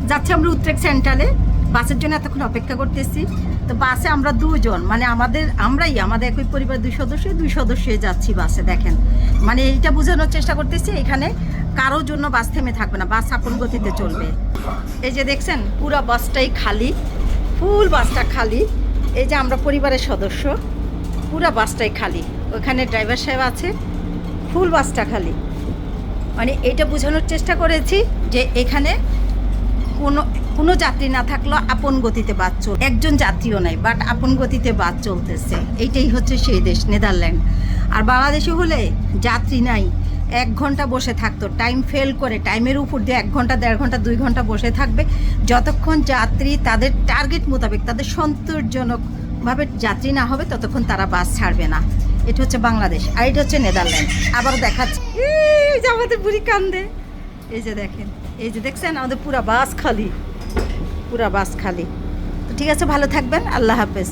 যাচ্ছি আমরা উত্তরেক সেন্ট্রালে, বাসের জন্য এতক্ষণ অপেক্ষা করতেছি। তো বাসে আমরা দুজন, মানে আমাদের একই পরিবার দুই সদস্যই যাচ্ছি বাসে। দেখেন, মানে এইটা বোঝানোর চেষ্টা করতেছি এখানে কারোর জন্য বাস থেমে থাকবে না, বাস আপন গতিতে চলবে। এই যে দেখছেন পুরো বাসটাই খালি, ফুল বাসটা খালি। এই যে আমরা পরিবারের সদস্য, পুরো বাসটাই খালি। ওখানে ড্রাইভার সাহেব আছে, ফুল বাসটা খালি। মানে এটা বোঝানোর চেষ্টা করেছি যে এখানে কোনো যাত্রী না থাকলেও আপন গতিতে বাস চল, একজন যাত্রীও নাই, বাট আপন গতিতে বাস চলতেছে। এইটাই হচ্ছে সেই দেশ নেদারল্যান্ড। আর বাংলাদেশে হলে যাত্রী নাই, 1 ঘন্টা বসে থাকতো, টাইম ফেল করে টাইমের উপর দিয়ে 1 ঘন্টা 1.5 ঘন্টা 2 ঘন্টা বসে থাকবে, যতক্ষণ যাত্রী তাদের টার্গেট মোতাবেক, তাদের সন্তোষজনকভাবে যাত্রী না হবে ততক্ষণ তারা বাস ছাড়বে না। এটা হচ্ছে বাংলাদেশ, আর এটা হচ্ছে নেদারল্যান্ড। আবারও দেখাচ্ছি, এই যে আমাদের বুড়ি কান্দে। এই যে দেখেন, এই যে দেখছেন আমাদের পুরা বাস খালি, পুরা বাস খালি। তো ঠিক আছে, ভালো থাকবেন, আল্লাহ হাফেজ।